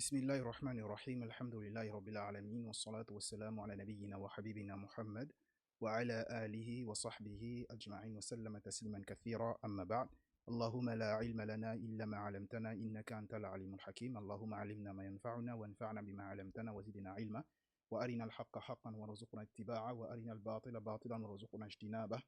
بسم الله الرحمن الرحيم الحمد لله رب العالمين والصلاة والسلام على نبينا وحبيبنا محمد وعلى آله وصحبه أجمعين وسلم تسليما كثيرا أما بعد. اللهم لا علم لنا إلا ما علمتنا إنك أنت العليم الحكيم. اللهم علمنا ما ينفعنا وانفعنا بما علمتنا وزدنا علما وأرنا الحق حقا وارزقنا اتباعه وأرنا الباطل باطلا وارزقنا اجتنابه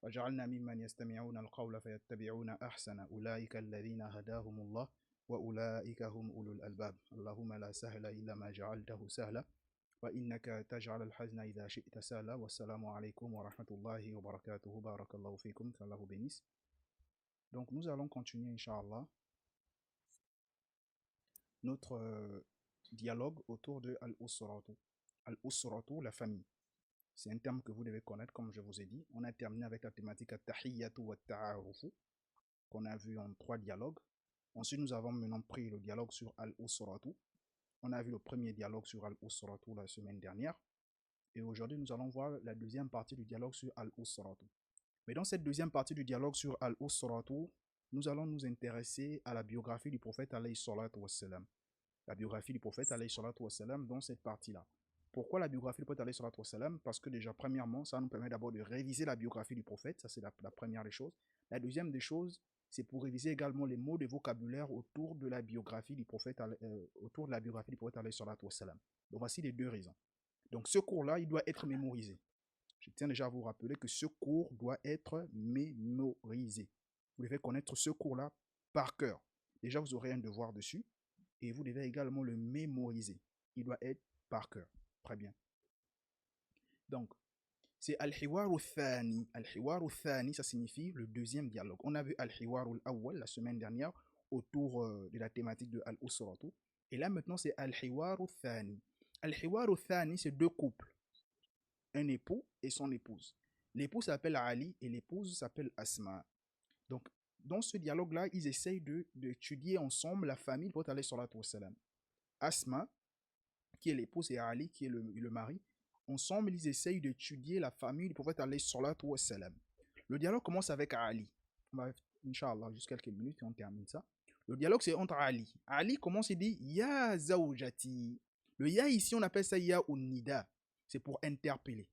وجعلنا ممن يستمعون القول فيتبعون أحسن أولئك الذين هداهم الله وأولئك هم أولو الألباب. اللهم لا سهل إلا ما جعلته سهلا وإنك تجعل الحزن إذا شئت سهلا. والسلام عليكم ورحمة الله وبركاته. بارك الله فيكم. qu'Allah vous bénisse. Donc nous allons continuer Inch'Allah notre dialogue autour de Al-Usratu. Al-Usratu, la famille. C'est un terme que vous devez connaître comme je vous ai dit. On a terminé avec la thématique At-Tahiyyatu wa Ta'arufu qu'on a vu en 3 dialogues. Ensuite, nous avons maintenant pris le dialogue sur Al-Usratu. On a vu le premier dialogue sur Al-Usratu la semaine dernière. Et aujourd'hui, nous allons voir la deuxième partie du dialogue sur Al-Usratu. Mais dans cette deuxième partie du dialogue sur Al-Usratu, nous allons nous intéresser à la biographie du prophète alayhi salatu wassalam. La biographie du prophète alayhi salatu wassalam dans cette partie-là. Pourquoi la biographie du prophète alayhi salatu wassalam? Parce que déjà, premièrement, ça nous permet d'abord de réviser la biographie du prophète. Ça, c'est la première des choses. La deuxième des choses, c'est pour réviser également les mots de vocabulaire autour de la biographie du prophète alayhi salatu wassalam. Donc voici les deux raisons. Donc ce cours-là, il doit être mémorisé. Je tiens déjà à vous rappeler que ce cours doit être mémorisé. Vous devez connaître ce cours-là par cœur. Déjà, vous aurez un devoir dessus et vous devez également le mémoriser. Il doit être par cœur. Très bien. Donc, c'est Al-Hiwaru Thani. Al-Hiwaru Thani, ça signifie le deuxième dialogue. On a vu Al-Hiwaru Al-Awwal la semaine dernière autour de la thématique de Al-Usratu. Et là maintenant, c'est Al-Hiwaru Thani. Al-Hiwaru Thani, c'est deux couples. Un époux et son épouse. L'époux s'appelle Ali et l'épouse s'appelle Asma. Donc, dans ce dialogue-là, ils essayent d'étudier ensemble la famille du prophète alayhi salatu wassalam. Asma, qui est l'épouse, et Ali, qui est le mari. Ensemble, ils essayent d'étudier la famille du prophète alayhi salatu wassalam. Le dialogue commence avec Ali. On va, Inch'Allah, juste quelques minutes et on termine ça. Le dialogue, c'est entre Ali. Ali commence et dit Ya zawjati. Le Ya ici, on appelle ça Ya un-nida. C'est pour interpeller.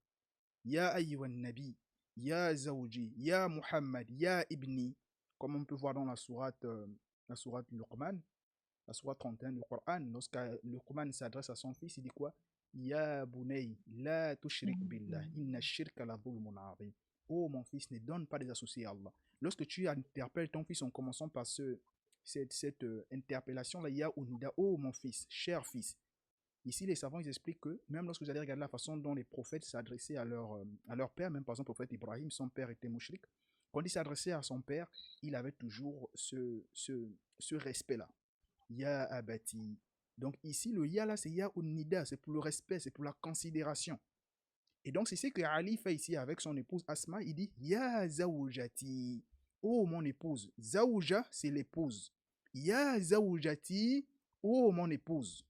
Ya ayyuhan nabi, Ya zawji, Ya Muhammad, Ya ibni. Comme on peut voir dans la sourate Luqman, la sourate 31 du Coran, lorsque Luqman s'adresse à son fils, il dit quoi? Ya bunay, la tushrik billah, inna shirka la dhulmun azim. Oh mon fils, ne donne pas des associés à Allah. Lorsque tu interpelles ton fils en commençant par cette interpellation-là, Ya unida, oh mon fils, cher fils. Ici, les savants ils expliquent que même lorsque vous allez regarder la façon dont les prophètes s'adressaient à leur père, même par exemple le prophète Ibrahim, son père était mouchrik, quand il s'adressait à son père, il avait toujours ce respect-là. Ya abati. Donc ici, le ya là, c'est ya un-nida, c'est pour le respect, c'est pour la considération. Et donc c'est ce que Ali fait ici avec son épouse Asma, il dit Ya zawjati. Oh mon épouse. Zawja, c'est l'épouse. Ya zawjati. Oh mon épouse.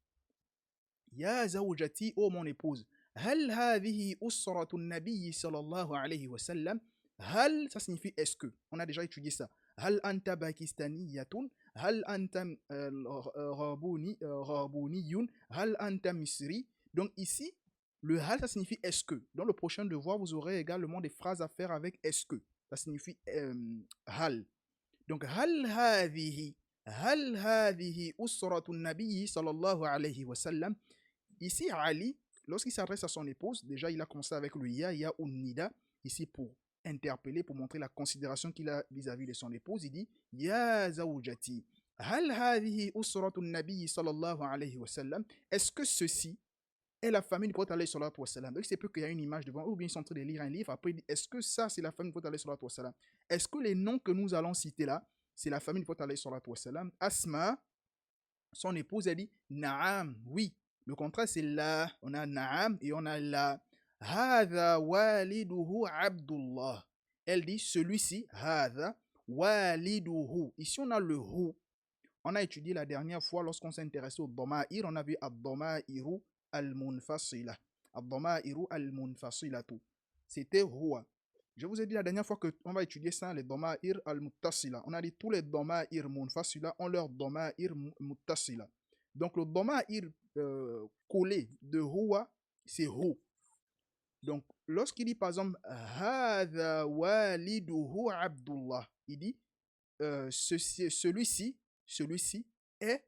Ya zawjati, oh mon épouse. Hal hadhihi usratu nabi sallallahu alayhi wa sallam. Hal, ça signifie est-ce que. On a déjà étudié ça. Hal anta pakistaniyatun. Hal anta rabuniyun. Hal anta misri. Donc ici, le hal, ça signifie est-ce que. Dans le prochain devoir, vous aurez également des phrases à faire avec est-ce que. Ça signifie hal. Donc hal hadhihi. Hal hadhihi usratu nabi sallallahu alayhi wa sallam. Ici, Ali, lorsqu'il s'adresse à son épouse, déjà il a commencé avec le ya un-nida, ici pour interpeller, pour montrer la considération qu'il a vis-à-vis de son épouse. Il dit Ya zawjati, hal hadhihi usratu nabi sallallahu alayhi wa sallam. Est-ce que ceci est la famille du prophète alayhi salatu wa sallam? Donc c'est peu qu'il y a une image devant, ou bien ils sont en train de lire un livre, après il dit est-ce que ça c'est la famille du prophète alayhi salatu wa sallam? Est-ce que les noms que nous allons citer là, c'est la famille du prophète alayhi salatu wa sallam? Asma, son épouse, elle dit Naam, oui. Le contraire, c'est la. On a Naam et on a la. Hadha waliduhu Abdullah. Elle dit celui-ci, Hadha waliduhu. Ici, on a le hu. On a étudié la dernière fois lorsqu'on s'est intéressé au Dama'ir. On a vu Ad-Dama'iru al-Munfasila. Ad-Dama'iru al-Munfasilatu. C'était Huwa. Je vous ai dit la dernière fois qu'on va étudier ça, les Dama'ir al-Muttasila. On a dit tous les Dama'ir Munfasila ont leur Dama'ir Muttasila. Donc le dama'ir collé de huwa, c'est hu. Donc lorsqu'il dit par exemple hadha waliduhu Abdullah, il dit celui-ci est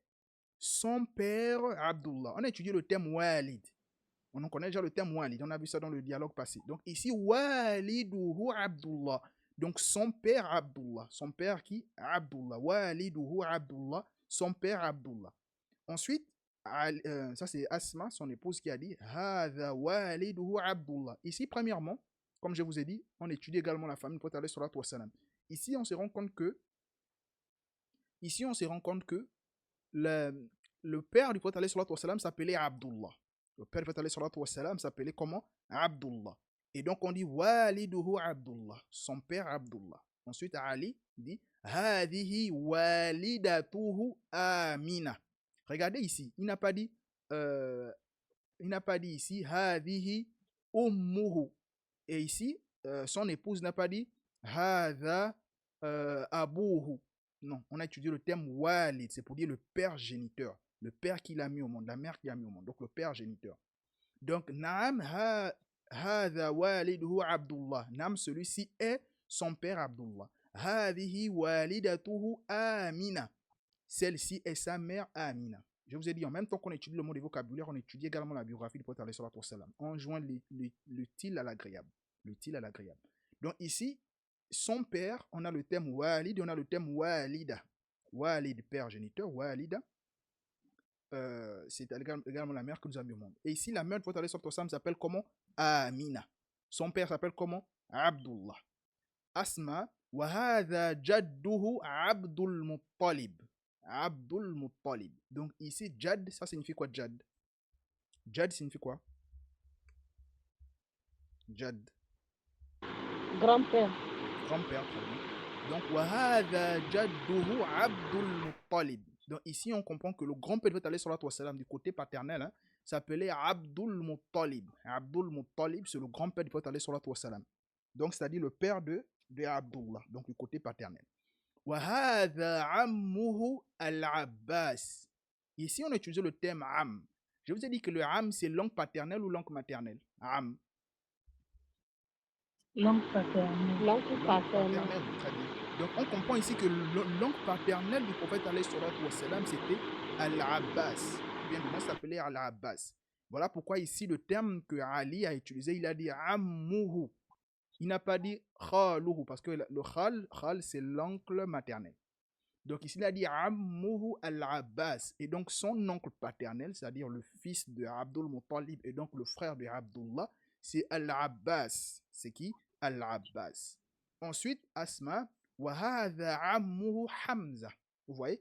son père Abdullah. On a étudié le terme walid. On en connaît déjà le terme walid. On a vu ça dans le dialogue passé. Donc ici, waliduhu Abdullah. Donc son père Abdullah. Son père qui? Abdullah. Waliduhu Abdullah. Son père Abdullah. Ensuite, ça c'est Asma, son épouse, qui a dit Hadha waliduhu Abdullah. Ici, premièrement, comme je vous ai dit, on étudie également la famille du prophète alayhi salatu wassalam. Ici, on se rend compte que le père du prophète alayhi salatu wassalam s'appelait Abdullah. Le père du prophète alayhi salatu wassalam s'appelait comment? Abdullah. Et donc on dit waliduhu Abdullah, son père Abdullah. Ensuite Ali dit Hadihi walidatuhu Amina. Regardez ici, il n'a pas dit ici Hadihi ummuhu. Et ici, son épouse n'a pas dit Hadha abuhu. Non, on a étudié le terme walid, c'est pour dire le père géniteur, le père qui l'a mis au monde, la mère qui l'a mis au monde, donc le père géniteur. Donc, Naam hadha waliduhu Abdullah. Naam, celui-ci est son père Abdullah. Hadihi walidatuhu Amina. Celle-ci est sa mère Amina. Je vous ai dit, en même temps qu'on étudie le mot de vocabulaire, on étudie également la biographie du prophète alayhi salatu wassalam. On joint l'utile à l'agréable. L'utile à l'agréable. Donc ici, son père, on a le terme walid et on a le terme walida. Walid, père géniteur, walida, c'est également la mère que nous avons au monde. Et ici, la mère du prophète alayhi salatu wassalam s'appelle comment? Amina. Son père s'appelle comment? Abdullah. Asma, wa hadha jadduhu Abdul Muttalib. Abdul Muttalib. Donc ici, Jad, ça signifie quoi, Jad? Jad signifie quoi? Jad. Grand-père. Grand-père, très bien. Donc, wa hadha jadduhu Abdul Muttalib. Donc ici, on comprend que le grand-père de Alayhi salatu wassalam du côté paternel s'appelait Abdul Muttalib. Abdul Muttalib, c'est le grand-père du prophète Alayhi salatu wassalam. Donc, c'est-à-dire le père de Abdullah, donc du côté paternel. وَهَذَا عَمُّهُ الْعَبَّاسِ. Ici, on a utilisé le terme am. Je vous ai dit que le am, c'est l'oncle paternel ou l'oncle maternel? Am. L'oncle paternel. L'oncle paternel. Très bien. Donc, on comprend ici que l'oncle paternel du prophète alayhi salatu wassalam, c'était Al-Abbas. Bien, comment s'appelait Al-Abbas? Voilà pourquoi ici, le terme que Ali a utilisé, il a dit ammuhu. Il n'a pas dit khaluhu, parce que le khal, c'est l'oncle maternel. Donc ici, il a dit ammuhu al-Abbas. Et donc, son oncle paternel, c'est-à-dire le fils de Abdul Muttalib, et donc le frère de Abdullah, c'est Al-Abbas. C'est qui? Al-Abbas. Ensuite, Asma, wa hadha ammuhu Hamza. Vous voyez?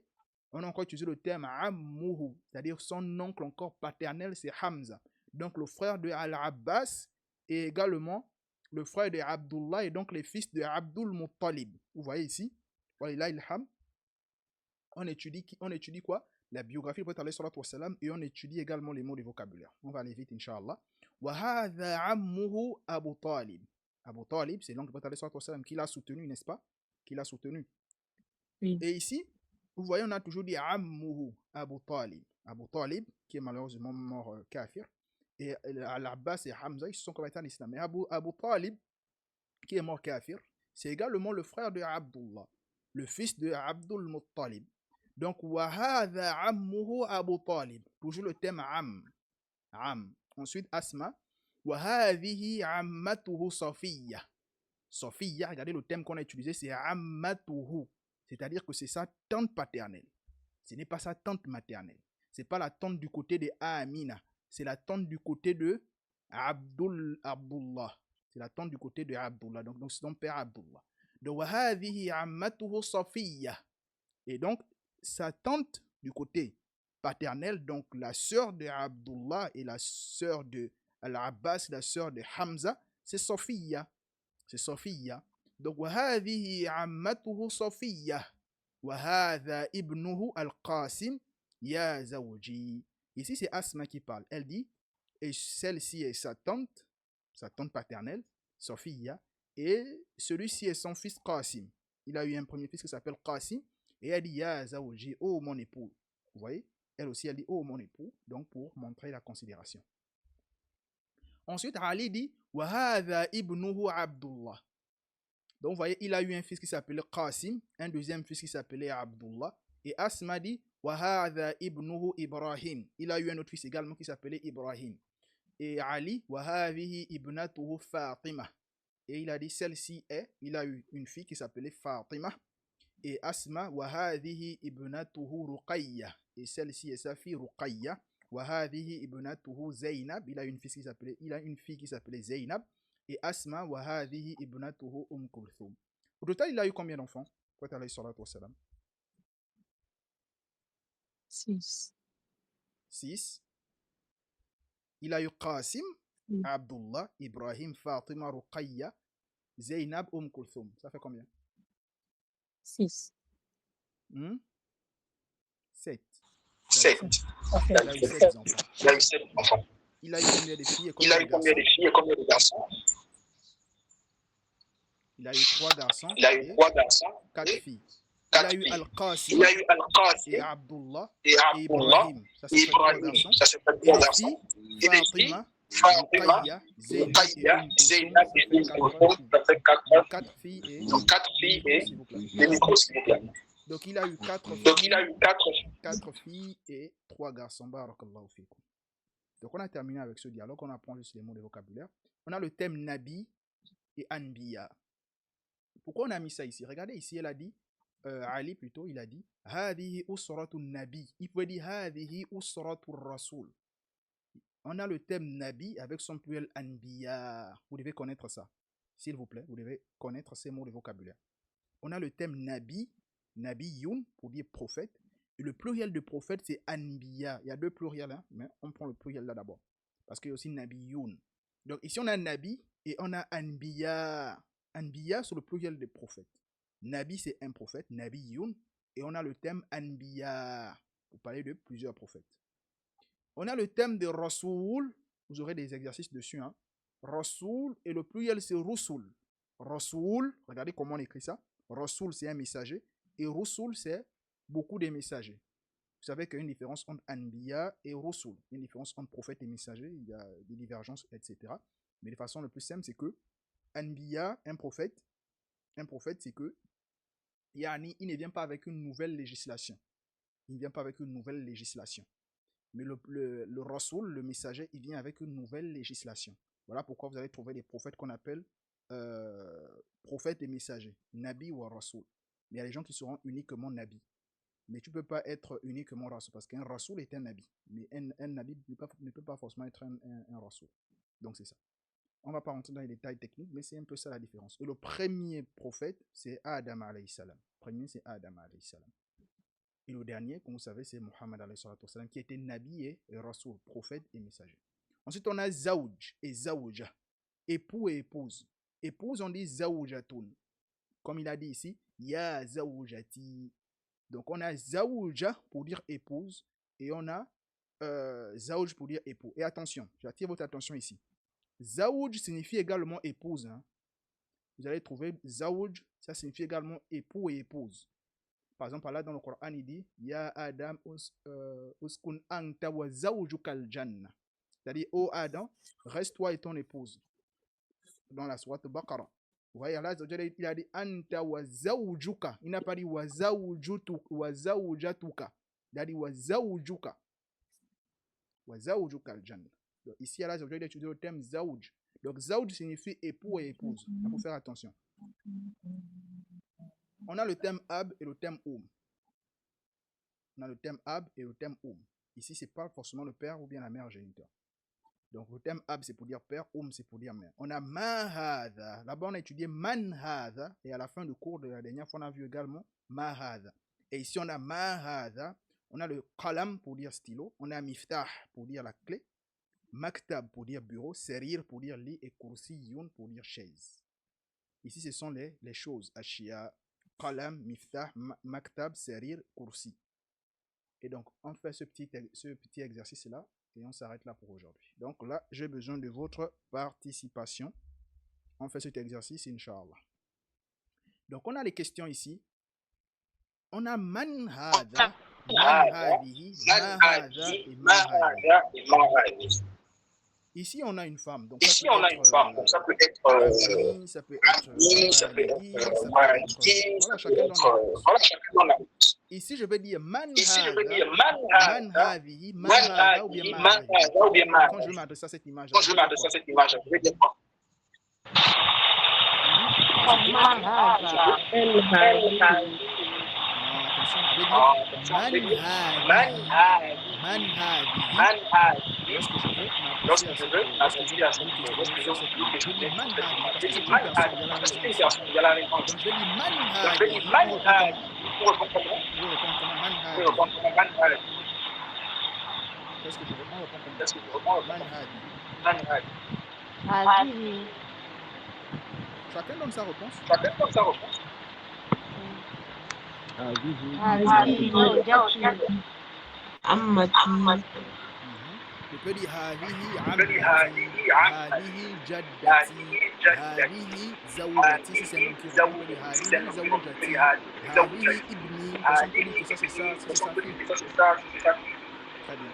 On a encore utilisé le terme ammuhu, c'est-à-dire son oncle encore paternel, c'est Hamza. Donc, le frère de Al-Abbas est également le frère de Abdullah et donc les fils de Abdul Muttalib. Vous voyez ici, on étudie quoi? La biographie du prophète alayhi salatu wassalam, et on étudie également les mots de vocabulaire. On va aller vite, Inch'Allah. Wa hadha ammuhu Abu Talib. Abu Talib, c'est l'oncle du prophète alayhi salatu wassalam qui l'a soutenu, n'est-ce pas? Qui l'a soutenu. Oui. Et ici, vous voyez, on a toujours dit ammuhu Abu Talib. Abu Talib, qui est malheureusement mort kafir. Et Al-Abbas et Hamza, ils se sont convertis en islam. Mais Abu Talib, qui est mort kafir, c'est également le frère de Abdullah, le fils de Abdul Muttalib. Donc, wa hadha ammuhu Abu Talib. Toujours le thème am. Ensuite, Asma. Wa hadhihi ammatuhu Safiya. Safiya, regardez le thème qu'on a utilisé, c'est ammatuhu. C'est-à-dire que c'est sa tante paternelle. Ce n'est pas sa tante maternelle. Ce n'est pas la tante du côté de Amina. C'est la tante du côté de Abdullah. C'est la tante du côté de Abdullah. Donc c'est son père Abdullah. Donc, wa hadhihi ammatuhu Safiya. Et donc, sa tante du côté paternel, donc la sœur de Abdullah et la sœur de Al-Abbas, la sœur de Hamza, c'est Safiya. C'est Safiya. Donc, wa hadhihi ammatuhu Safiya. Wa hadha ibnuhu Al-Qasim ya zawji. Ici, c'est Asma qui parle. Elle dit, et celle-ci est sa tante paternelle, Safiya, et celui-ci est son fils Qasim. Il a eu un premier fils qui s'appelle Qasim, et elle dit, ya zawji, oh mon époux. Vous voyez? Elle aussi, elle dit, oh mon époux, donc pour montrer la considération. Ensuite, Ali dit, wa hadha ibnuhu Abdullah. Donc, vous voyez, il a eu un fils qui s'appelait Qasim, un deuxième fils qui s'appelait Abdullah. Et Asma dit, wa hadha ibnuhu Ibrahim. Il a eu un autre fils également qui s'appelait Ibrahim. Et Ali, wa hadhihi ibnatuhu Fatima. Et il a dit, celle-ci est, il a eu une fille qui s'appelait Fatima. Et Asma, wa hadhihi ibnatuhu Ruqayya. Et celle-ci est sa fille Ruqayya. Wa hadhihi ibnatuhu Zainab. Il a une fille qui s'appelait Zainab. Et Asma, wa hadhihi ibnatuhu Kulthum. Au total, il a eu combien d'enfants? Prophète alayhi salatu wassalam. 6. 6. Il a eu Qasim, Abdullah, Ibrahim, Fatima, Ruqayya, Zainab, Kulthum. Ça fait combien? 6. 7. 7. Il a eu 7 enfants. Il a eu 7 enfants. Il a eu combien de filles et Il a eu combien de filles et combien de garçons? Il a eu 3 garçons. Il a eu 3 garçons. 4 filles. Il 4 a eu filles. Al-Qasim Il a eu Al-Qasim et Abdullah et et Abdullah Ibrahim. Ça et c'est 3 Ibrahim. garçons. Ça c'est Et 3 les garçons. filles, Et les filles, Fatima, Fatima, Ruqayya, Zainab et Kulthum. ça fait 4 Donc 4 filles et Donc 4 filles et s'il vous plaît. les micros, s'il vous plaît. Donc il a eu 4 filles. Donc il a eu 4 filles et 3 garçons. Barakallahu fikum. Donc on a terminé avec ce dialogue. On apprend juste les mots de vocabulaire. On a le thème Nabi et Anbiya. Pourquoi on a mis ça ici? Regardez ici, elle a dit, Ali plutôt, il a dit Hadihi usratu Nabi. Il pouvait dire Hadihi usratu Rasul. On a le thème Nabi avec son pluriel Anbiya. Vous devez connaître ça. S'il vous plaît, vous devez connaître ces mots de vocabulaire. On a le thème Nabi, Nabiyun pour dire prophète. Et le pluriel de prophète, c'est Anbiya. Il y a 2 pluriels, hein, mais on prend le pluriel là d'abord. Parce qu'il y a aussi Nabiyun. Donc ici, on a Nabi et on a Anbiya. Anbiya, c'est le pluriel de prophète. Nabi, c'est un prophète, Nabiyun. Et on a le thème Anbiya pour parler de plusieurs prophètes. On a le thème de Rasoul. Vous aurez des exercices dessus. Hein. Rasoul et le pluriel, c'est Rusul. Rasoul, regardez comment on écrit ça. Rasoul, c'est un messager. Et Rusul, c'est beaucoup de messagers. Vous savez qu'il y a une différence entre Anbiya et Rusul. Il y a une différence entre prophète et messager. Il y a des divergences, etc. Mais de façon la plus simple, c'est que Anbiya, un prophète, c'est que il ne vient pas avec une nouvelle législation. Il ne vient pas avec une nouvelle législation. Mais le Rasoul, le messager, il vient avec une nouvelle législation. Voilà pourquoi vous allez trouver des prophètes qu'on appelle prophètes et messagers. Nabi ou Rasoul. Mais il y a des gens qui seront uniquement Nabi. Mais tu ne peux pas être uniquement Rasoul. Parce qu'un Rasoul est un Nabi. Mais un Nabi ne peut pas forcément être un Rasoul. Donc c'est ça. On ne va pas rentrer dans les détails techniques, mais c'est un peu ça la différence. Et le premier prophète, c'est Adam alayhi salam. Le premier, c'est Adam alayhi salam. Et le dernier, comme vous savez, c'est Muhammad alayhi salam, qui était Nabi et Rasoul, prophète et messager. Ensuite, on a Zawj et Zawja. Époux et épouse. Épouse, on dit Zawjatun. Comme il a dit ici, Ya Zawjati. Donc, on a Zawja pour dire épouse et on a Zawj pour dire époux. Et attention, j'attire votre attention ici. Zawj signifie également épouse. Hein. Vous allez trouver Zawj, ça signifie également époux et épouse. Par exemple, là dans le Coran, il dit Ya Adam uskun anta wa zawjukal janna. C'est-à-dire, ô Adam, reste toi et ton épouse. Dans la sourate Baqara. Vous voyez là, il a dit anta wa zawjuka. Il n'a pas dit wa zawjatuka. Il a dit wa zawjuka. Wa zawjukal janna. Donc, ici, là, j'ai étudié le terme Zawj. Donc, Zawj signifie époux et épouse. Il faut faire attention. On a le terme Ab et le terme On a le terme Ab et le terme Ici, ce n'est pas forcément le père ou bien la mère géniteur. Donc, le terme Ab, c'est pour dire père, c'est pour dire mère. On a Mahada. Là-bas, on a étudié Manhada. Et à la fin du cours de la dernière fois, on a vu également Mahada. Et ici, on a Mahada. On a le Qalam pour dire stylo. On a Miftah pour dire la clé. Maktab pour dire bureau, Serir pour dire lit et Kursiyun pour dire chaise. Ici, ce sont les choses. Ashia, Qalam, Miftah, Maktab, Serir, Kursi. Et donc, on fait ce petit exercice-là et on s'arrête là pour aujourd'hui. Donc là, j'ai besoin de votre participation. On fait cet exercice, Inch'Allah. Donc, on a les questions ici. On a Man Hada. هذه ما هذا et ما هذه. Ici, on a une femme. Donc, Ici, on a une femme. Donc, ça peut être Ami, ça peut être ça peut walidi, être ça peut être... Voilà, chacun donne la réponse. voilà, chacun donne la réponse. Ici, je vais dire man Ici, je veux dire man hadhihi, man hadha ou bien ma hadhihi. ou bien ma. Quand je vais m'adresser à cette image, Quand je m'adresse à cette image, je vais dire quoi? Attention, je vais dire man hadhihi. Lorsque je veux m'adresser à cette image, je vais dire man hadhihi, parce que c'est une personne, il y a la raison. Donc je vais dire man hadhihi. Vous répondez comment? Vous répondez comment? Man hadhihi. Qu'est-ce que je réponds? Man hadhihi. هذه Chacun donne sa réponse. Chacun donne sa réponse. هذه زوجتي عمتي Je peux dire هذه هذه عمتي، عمتي، هذه جدتي، هذه هذه زوجتي. Si c'est un homme qui répond, on peut dire هذه زوجتي، هذه ابني. Personne peut dire que ça c'est ça, c'est sa fille. Très bien.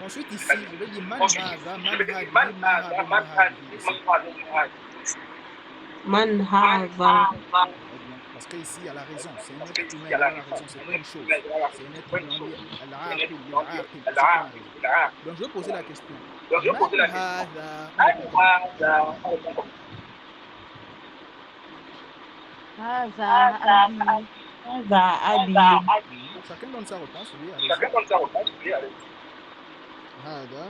Ensuite ici, je vais dire man hadha, man hadhihi, ma hadha, ma hadhihi. من هذا Très bien. Parce qu'ici, il y a la raison. C'est un être humain, il y a la raison. C'est pas une chose. C'est un être humain. On dit al-aqil, al-aqil. C'est qu'on a raison. Donc, je vais poser la question. Donc, je vais poser la Man question. hadha, هذا أبي هذا أبي chacun donne sa réponse. Oui, allez-y. Chacun donne sa réponse. Oui, allez. هذا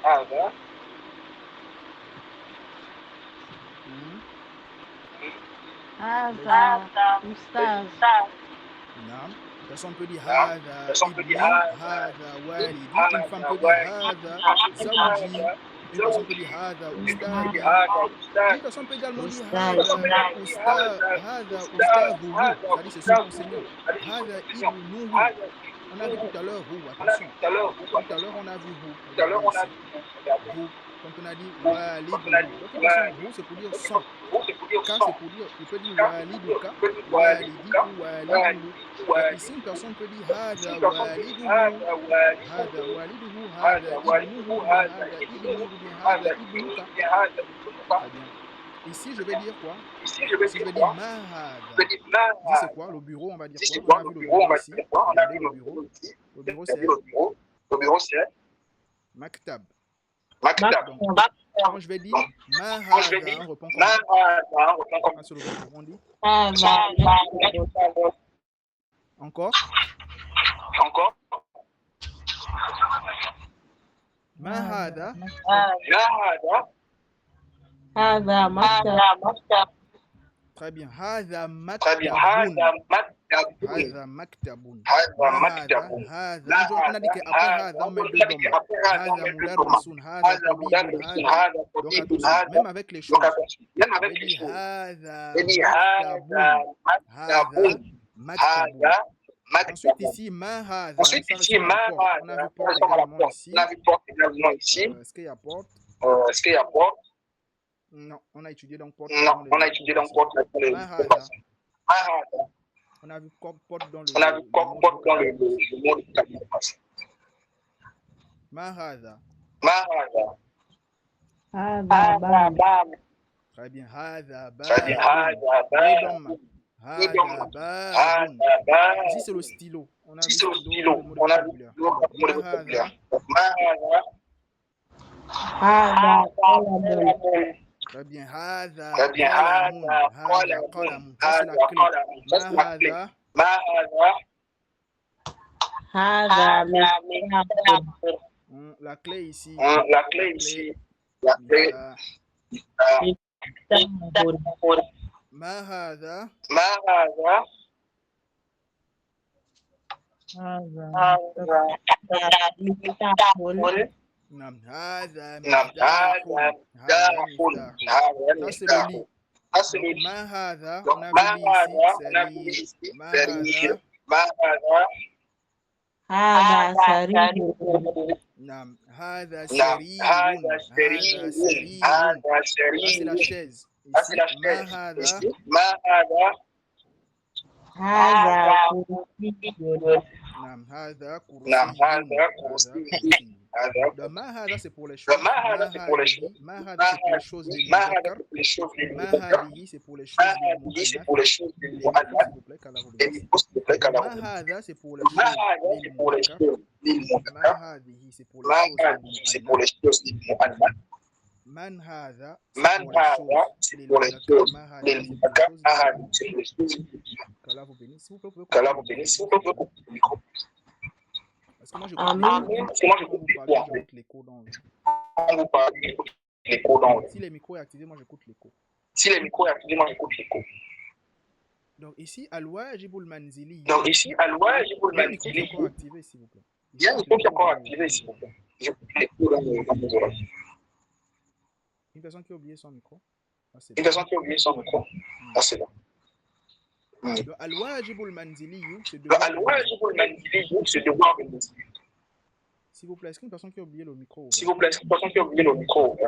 هذا هذا أستاذ نعم. Personne peut dire نعم. هذا Personne peut ابني، dire هذا والدي. Une femme peut dire هذا زوجي. Une personne peut dire هذا أستاذي. Une personne peut également dire هذا أستاذه. C'est-à-dire c'est son enseignant. هذا ابنه. On a vu tout à l'heure vous, attention. Tout à l'heure, Tout à l'heure on a vu vous. tout à l'heure, on a vu. Vous. Quand on a dit walid, donc de toute façon, vous c'est pour dire son. Vous, c'est pour dire Ka son. c'est pour dire, il peut dire waliduka, walidi ou waliduhu. Ici une personne peut dire hada waliduhu, هذا والد. hada waliduhu, هذا hada والده. ibnuhu, هذا hada ابنه. ibnuhu, هذا hada ابنه. ibnuka. هذا ابنك. Très bien. Ici je vais dire quoi? Ici, je vais Ici je vais dire dire quoi? ma Je hada. vais dire là. Ici c'est quoi? Le bureau on va dire Ici, c'est quoi? quoi? On a vu Le le bureau, on bureau va ici. dire quoi? On a Regardez vu le le bureau. bureau ici. Le bureau C'est c'est le bureau. Le bureau, c'est maktab. Maktab. Donc quand je vais dire ma Quand je vais hada, dire on reprend là, comment? on reprend comme Ah, c'est le bureau. On dit هذا encore. encore. ما هذا Là, là. هذا مكتب très bien هذا Très bien. مكتب هذا مكتب. هذا مكتب هذا ما مكتب. هذا on a dit qu'après هذا on met deux dommages هذا مدرس هذا هذا طبيب مدرس. هذا هذا donc طبيب. attention هذا même avec les choses donc attention. Même on avec va les dire choses. هذا Je dis مكتب هذا هذا مكتب. ensuite ici ما هذا Ensuite, ça ici, ressemble à porte. On a vu on porte ressemble à la également porte. ici On a vu porte également ici. est-ce qu'il y a porte Est-ce qu'il y a porte? non on a étudié donc porte Non, on a étudié dans porte dans le on a vu porte dans le on a vu porte dans le mot de vocabulaire. ما هذا ما هذا. هذا باب très bien هذا Très bien. باب هذا deux باب. dommages Deux هذا dommages. باب هذا باب. ici c'est le stylo on a vu Ici, c'est le stylo stylo. le mot On a vu vocabulaire le mot de ما vocabulaire. هذا ما هذا. هذا قلم très bien هذا Très bien. قلم هذا هذا قلم. قلم ça c'est هذا la clé قلم. Ça, c'est ما la clé. هذا ما هذا. هذا مفتاح la clé ici La clé ici. La clé. مفتاح ما هذا ما هذا. هذا مفتاح نعم هذا نعم. مفتاح هذا هذا مفتاح. مفتاح هذا ça c'est le مفتاح. lit Ça, c'est le lit. ما هذا Donc, on a ما vu هذا. ici On a vu c'est ici. ما سرير. هذا ما هذا. هذا سرير نعم هذا نعم. سرير هذا هذا سرير. سرير هذا ça c'est la سرير. chaise Ça, c'est ici la ما chaise. هذا Ici. ما هذا. هذا كرسي نعم هذا نعم كرسي. هذا هذا كرسي. كرسي. هذا Donc, ma hada c'est pour les choses. ما هذا c'est pour les choses. Ma hada c'est pour les choses ما هذا للمذكر. c'est pour les choses Ma للمذكر. hadihi c'est pour les ما choses هذه c'est للمؤنث. pour les choses Et les micros, للمؤنث. s'il vous plaît, qu'Allah vous Et bénisse. les s'il vous plaît, qu'Allah Ma vous bénisse. hada c'est pour les ما choses هذا c'est pour les للمذكر. choses للمذكر. Ma hadihi c'est pour les ما choses هذه c'est pour للمؤنث. les choses للمؤنث. Man hada c'est من pour les هذا choses c'est pour les للمذكر. choses Ma hadihi c'est pour les للمذكر. choses ما هذه للمؤنث. c'est pour les choses للمؤنث. Qu'Allah vous bénisse. S'il vous plaît, vous pouvez Qu'Allah couper vous le micro, bénisse. s'il S'il vous vous plaît, plaît. coupez le micro. Parce que moi j'écoute Amen. l'écho. Parce que moi, je Quand vous coupe parlez, l'écho. j'écoute l'écho dans Quand vous parlez, j'écoute l'écho dans. Si les micros est activé, moi j'écoute l'écho. Si les micros sont activés, moi j'écoute l'écho. Donc ici, al-wajibul manzili. Donc ici, al-wajib Il y a un micro qui est al-manzili. encore activé, s'il vous plaît. Il y a un micro qui est encore activé, s'il vous plaît. J'écoute l'écho dans mes oreilles. Une personne qui a oublié son micro. Ah, c'est Une bon. personne qui a oublié son micro. Ah, c'est bon. Le al-wajibul manzili, c'est Le devoir de al-wajib maison. al-manzili, c'est devoir de maison. S'il vous plaît, est-ce qu'une personne qui a oublié le micro S'il vous plaît, est-ce que personne qui a oublié le micro?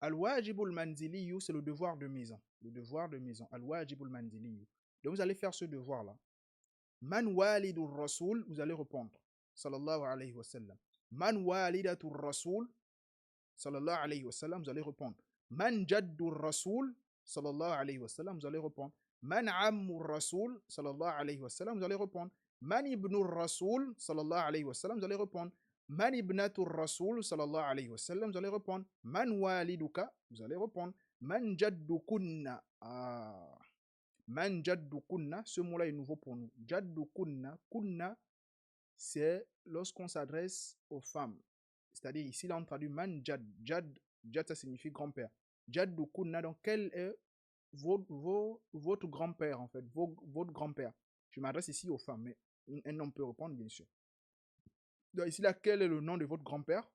Al-wajibul manzili, c'est le devoir de maison. Le devoir de maison. Al-wajibul manzili. Donc vous allez faire ce devoir-là. Man walidur rasoul, vous allez répondre. Sallallahu alayhi wa sallam. Man walidatur rasoul, sallallahu alayhi wa sallam, vous allez répondre. Man jaddur rasoul, sallallahu alayhi wa sallam, vous allez répondre. Man ammur rasoul, sallallahu alayhi wa sallam, vous allez répondre. Man ibnur rasoul, sallallahu alayhi wa sallam, vous allez répondre. Man ibnatur rasoul, sallallahu alayhi wa sallam, vous allez répondre. Man waliduka, vous allez répondre. Man jaddukunna. Ah. Man jaddukunna, ce mot-là est nouveau pour nous. Jaddukunna, kunna, c'est lorsqu'on s'adresse aux femmes. C'est-à-dire ici, là, on traduit man jad. Jad, ça signifie grand-père. Jaddukunna, donc quel est votre grand-père, en fait, votre grand-père. Je m'adresse ici aux femmes, mais un homme peut répondre, bien sûr. Donc ici, là, quel est le nom de votre grand-père?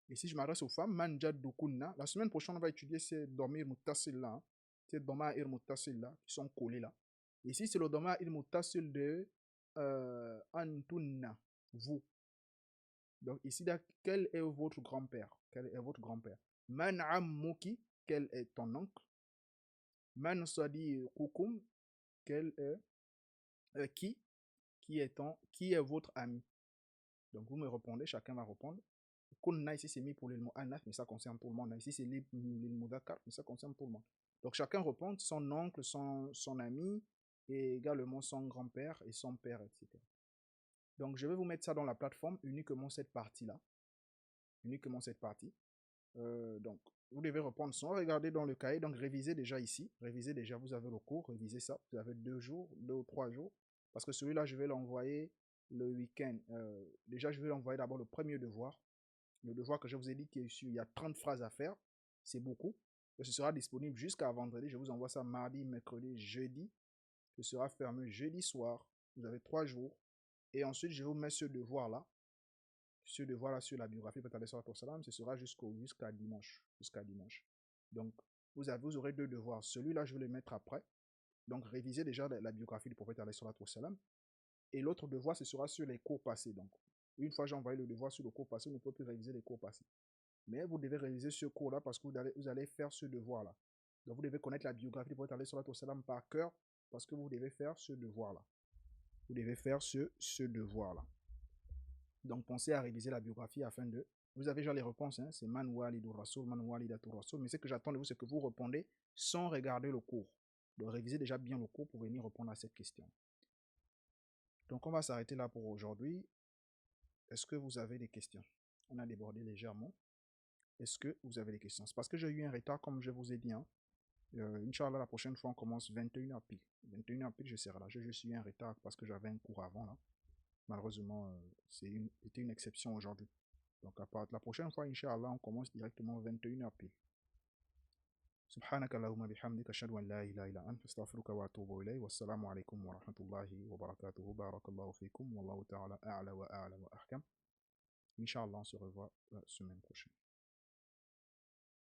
Ici, je m'adresse aux femmes. Man jaddukunna. La semaine prochaine, on va étudier ces dormir muttasil là. Ces doma ir muttasil là, qui sont collés là. Ici, c'est le doma ir muttasil de antunna, vous. Donc ici, là, quel est votre grand-père? Quel est votre grand-père? Man ammuki, quel est ton oncle? Man sadiqukum, quel est qui est votre ami? Donc vous me répondez, chacun va répondre. Kunna ici c'est mis pour l'ilmu anaf, mais ça concerne tout le monde. Ici c'est l'ilmu dakar, mais ça concerne tout le monde. Donc chacun répond son oncle, son ami, et également son grand-père et son père, etc. Donc je vais vous mettre ça dans la plateforme, uniquement cette partie-là. Uniquement cette partie. Donc vous devez répondre sans regarder dans le cahier, donc révisez déjà ici. Révisez déjà, vous avez le cours, révisez ça. Vous avez 2 ou 3 jours. Parce que celui-là, je vais l'envoyer le week-end. Déjà, je vais l'envoyer d'abord le premier devoir. Le devoir que je vous ai dit qu'il y a 30 phrases à faire. C'est beaucoup. Et ce sera disponible jusqu'à vendredi. Je vous envoie ça mardi, mercredi, jeudi. Ce sera fermé jeudi soir. Vous avez 3 jours. Et ensuite, je vous mets ce devoir-là. Ce devoir-là sur la biographie de Prophète sallallahu alayhi wa sallam. Ce sera jusqu'à dimanche. Jusqu'à dimanche. Donc, vous aurez 2 devoirs. Celui-là, je vais le mettre après. Donc, révisez déjà la biographie du Prophète sallallahu alayhi wa sallam. Et l'autre devoir, ce sera sur les cours passés. Donc, une fois j'ai envoyé le devoir sur le cours passé, vous ne pouvez plus réviser les cours passés. Mais vous devez réviser ce cours-là parce que vous allez faire ce devoir-là. Donc, vous devez connaître la biographie du Prophète sallallahu alayhi wa sallam par cœur parce que vous devez faire ce devoir-là. Vous devez faire ce devoir-là. Donc, pensez à réviser la biographie afin de... Vous avez déjà les réponses, hein? C'est Man walidur rasoul, Man walidatur rasoul. Mais ce que j'attends de vous, c'est que vous répondez sans regarder le cours. Donc, révisez déjà bien le cours pour venir répondre à cette question. Donc, on va s'arrêter là pour aujourd'hui. Est-ce que vous avez des questions? On a débordé légèrement. Est-ce que vous avez des questions? C'est parce que j'ai eu un retard, comme je vous ai dit. Hein. Inch'Allah, la prochaine fois, on commence 21h pile. 21h pile, je serai là. Je suis un retard parce que j'avais un cours avant. Là. Malheureusement, c'était une exception aujourd'hui. Donc, à part la prochaine fois, Inch'Allah, on commence directement 21h pile. سبحانك اللهم بحمدك أشهد أن لا إله إلا أنت أستغفرك وأتوب إليك والسلام عليكم ورحمة الله وبركاته بارك الله فيكم والله تعالى أعلى وأعلى وأحكم. Inch'Allah, on se revoit la semaine prochaine.